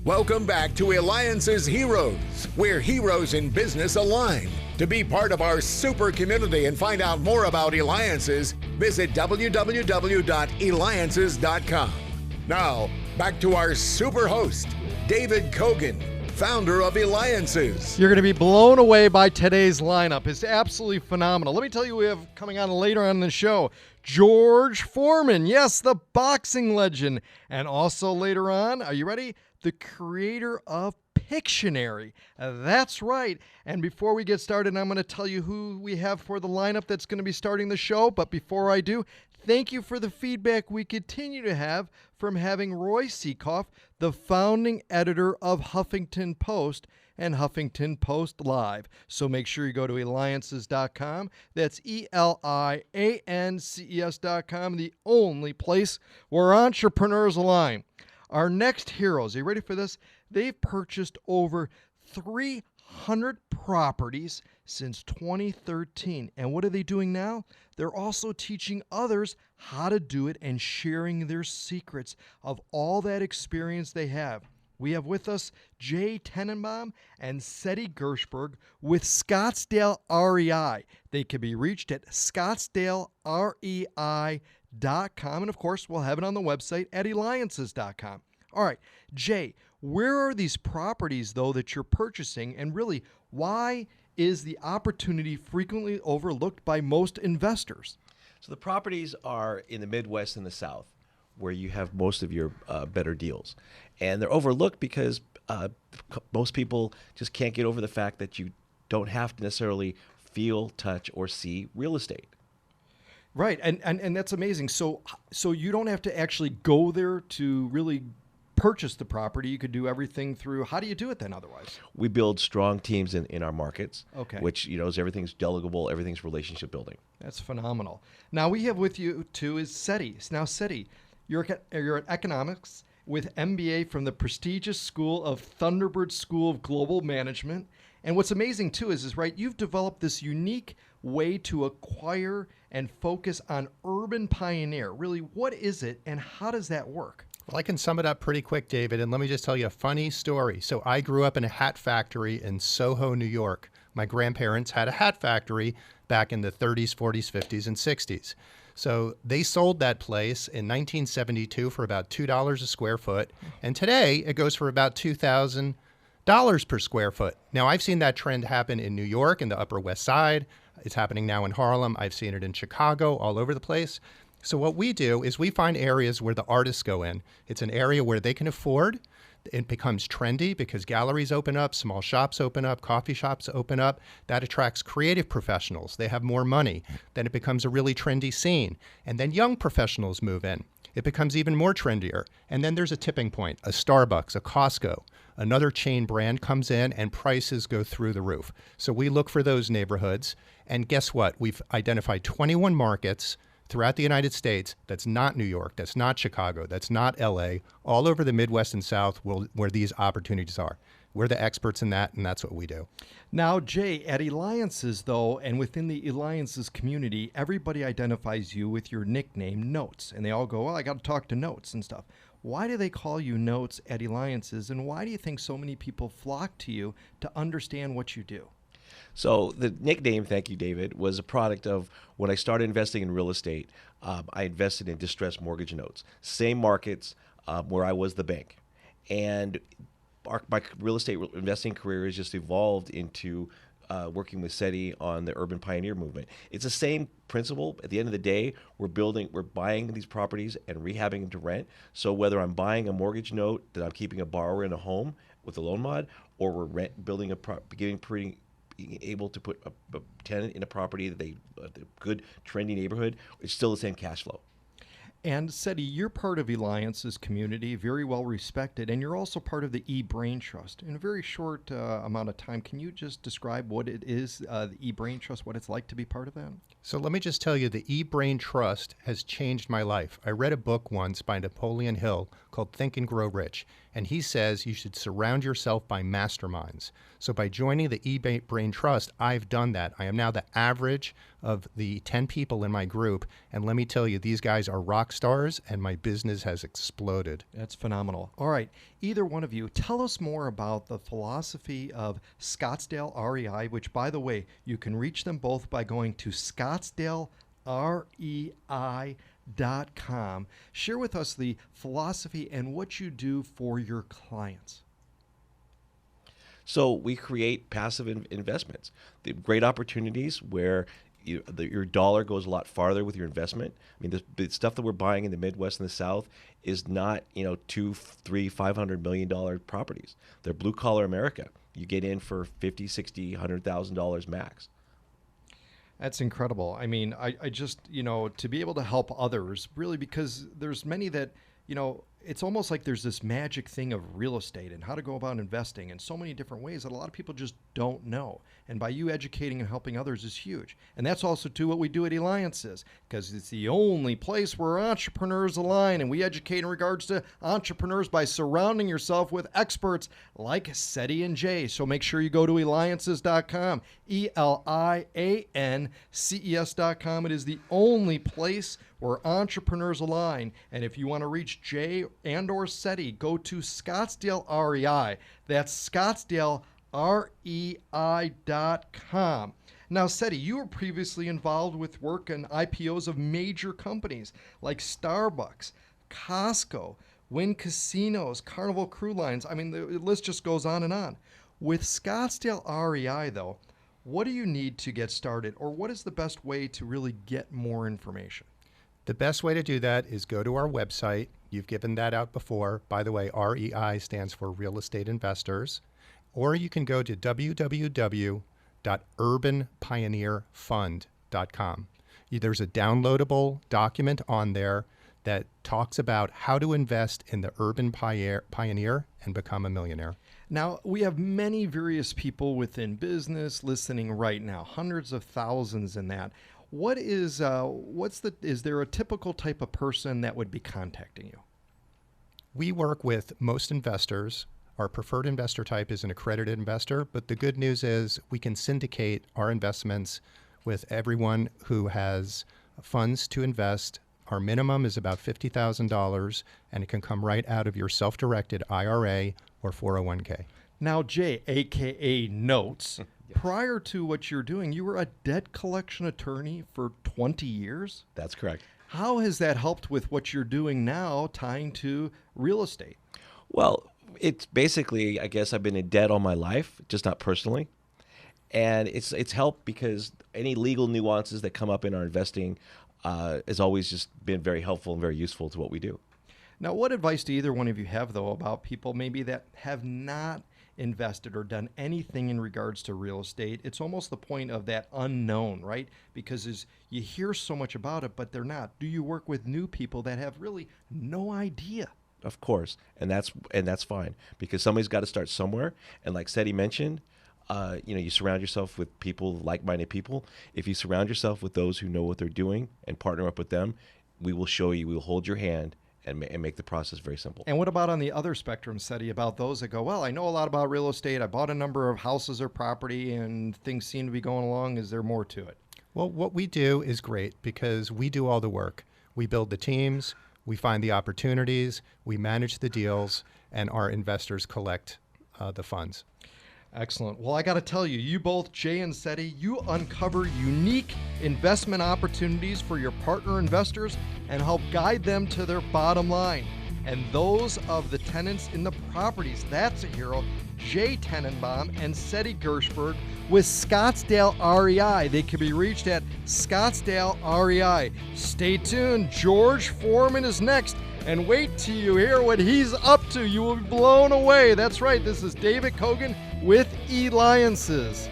Welcome back to Eliances Heroes, where heroes in business align. To be part of our super community and find out more about Eliances, visit www.Eliances.com. Now, back to our super host, David Kogan, founder of Eliances. You're going to be blown away by today's lineup. It's absolutely phenomenal. Let me tell you, we have coming on later on in the show, George Foreman. Yes, the boxing legend. And also later on, are you ready? The creator of Pictionary. That's right. And before we get started, I'm going to tell you who we have for the lineup that's going to be starting the show. But before I do, thank you for the feedback we continue to have from having Roy Seekoff, the founding editor of Huffington Post and Huffington Post Live. So make sure you go to Eliances.com. That's Eliances.com, the only place where entrepreneurs align. Our next heroes, are you ready for this? They've purchased over 300 properties since 2013. And what are they doing now? They're also teaching others how to do it and sharing their secrets of all that experience they have. We have with us Jay Tennenbaum and Seti Gershberg with Scottsdale REI. They can be reached at ScottsdaleREI.com. And of course, we'll have it on the website at Eliances.com. All right, Jay, where are these properties, though, that you're purchasing? And really, why is the opportunity frequently overlooked by most investors? So the properties are in the Midwest and the South, where you have most of your better deals. And they're overlooked because most people just can't get over the fact that you don't have to necessarily feel, touch, or see real estate. Right, and that's amazing. So you don't have to actually go there to really purchase the property. You could do everything through. How do you do it then otherwise? We build strong teams in our markets, okay, which is everything's delegable, everything's relationship building. That's phenomenal. Now we have with you too is Seti. Now Seti, you're at economics with MBA from the prestigious school of Thunderbird School of Global Management. And what's amazing too is right, you've developed this unique way to acquire and focus on urban pioneer. Really, what is it and how does that work? Well, I can sum it up pretty quick, David, and let me just tell you a funny story. So I grew up in a hat factory in Soho, New York. My grandparents had a hat factory back in the 30s, 40s, 50s, and 60s. So they sold that place in 1972 for about $2 a square foot, and today it goes for about $2,000 per square foot. Now, I've seen that trend happen in New York, in the Upper West Side. It's happening now in Harlem. I've seen it in Chicago, all over the place. So what we do is we find areas where the artists go in. It's an area where they can afford. It becomes trendy because galleries open up, small shops open up, coffee shops open up. That attracts creative professionals. They have more money. Then it becomes a really trendy scene. And then young professionals move in. It becomes even more trendier. And then there's a tipping point, a Starbucks, a Costco. Another chain brand comes in and prices go through the roof. So we look for those neighborhoods. And guess what? We've identified 21 markets throughout the United States that's not New York, that's not Chicago, that's not LA, all over the Midwest and South where these opportunities are. We're the experts in that, and that's what we do. Now, Jay, at Eliances, though, and within the Eliances community, everybody identifies you with your nickname, Notes. And they all go, well, I got to talk to Notes and stuff. Why do they call you Notes at Eliances, and why do you think so many people flock to you to understand what you do? So the nickname, thank you, David, was a product of when I started investing in real estate. I invested in distressed mortgage notes, same markets where I was the bank. And my real estate investing career has just evolved into working with Seti on the urban pioneer movement. It's the same principle. At the end of the day, we're buying these properties and rehabbing them to rent. So whether I'm buying a mortgage note that I'm keeping a borrower in a home with a loan mod, or we're being able to put a tenant in a property that a good, trendy neighborhood, it's still the same cash flow. And Seti, you're part of Eliances community, very well respected, and you're also part of the eBrain Trust. In a very short amount of time, can you just describe what it is, the eBrain Trust, what it's like to be part of that? So let me just tell you, the eBrain Trust has changed my life. I read a book once by Napoleon Hill called Think and Grow Rich, and he says you should surround yourself by masterminds. So by joining the eBrain Trust, I've done that. I am now the average of the 10 people in my group. And let me tell you, these guys are rock stars, and my business has exploded. That's phenomenal. All right, either one of you, tell us more about the philosophy of Scottsdale REI, which, by the way, you can reach them both by going to ScottsdaleREI.com. Share with us the philosophy and what you do for your clients. So we create passive investments, the great opportunities where your dollar goes a lot farther with your investment. I mean, the stuff that we're buying in the Midwest and the South is not, $200, $300, $500 million properties. They're blue collar America. You get in for $50, $60, $100,000 max. That's incredible. I mean, I just, to be able to help others, really, because there's many that, it's almost like there's this magic thing of real estate and how to go about investing in so many different ways that a lot of people just don't know. And by you educating and helping others is huge. And that's also too what we do at Eliances, because it's the only place where entrepreneurs align, and we educate in regards to entrepreneurs by surrounding yourself with experts like Seti and Jay. So make sure you go to Eliances.com, Eliances.com. It is the only place where entrepreneurs align. And if you want to reach Jay and or Seti, go to Scottsdale REI. That's ScottsdaleREI.com. Now, Seti, you were previously involved with work and IPOs of major companies like Starbucks, Costco, Wynn Casinos, Carnival Cruise Lines. I mean, the list just goes on and on. With Scottsdale REI, though, what do you need to get started, or what is the best way to really get more information? The best way to do that is go to our website. You've given that out before. By the way, REI stands for Real Estate Investors. Or you can go to www.urbanpioneerfund.com. There's a downloadable document on there that talks about how to invest in the urban pioneer and become a millionaire. Now, we have many various people within business listening right now, hundreds of thousands in that. Is there a typical type of person that would be contacting you? We work with most investors. Our preferred investor type is an accredited investor, but the good news is we can syndicate our investments with everyone who has funds to invest. Our minimum is about $50,000, and it can come right out of your self-directed IRA or 401k. Now, Jay, a.k.a. Notes, prior to what you're doing, you were a debt collection attorney for 20 years? That's correct. How has that helped with what you're doing now, tying to real estate? Well, it's basically, I guess I've been in debt all my life, just not personally. And it's helped because any legal nuances that come up in our investing has always just been very helpful and very useful to what we do. Now, what advice do either one of you have, though, about people maybe that have not invested or done anything in regards to real estate? It's almost the point of that unknown, right? Because you hear so much about it, but they're not. Do you work with new people that have really no idea? Of course, and that's fine, because somebody's got to start somewhere. And like Seti mentioned, you surround yourself with people, like-minded people. If you surround yourself with those who know what they're doing and partner up with them, we will show you, we will hold your hand and make the process very simple. And what about on the other spectrum, Seti, about those that go, well, I know a lot about real estate. I bought a number of houses or property and things seem to be going along. Is there more to it? Well, what we do is great because we do all the work. We build the teams, we find the opportunities, we manage the deals, and our investors collect the funds. Excellent. Well, I got to tell you, you both, Jay and Seti, you uncover unique investment opportunities for your partner investors and help guide them to their bottom line. And those of the tenants in the properties, that's a hero, Jay Tennenbaum and Seti Gershberg with Scottsdale REI. They can be reached at Scottsdale REI. Stay tuned. George Foreman is next. And wait till you hear what he's up to. You will be blown away. That's right. This is David Kogan with Eliances.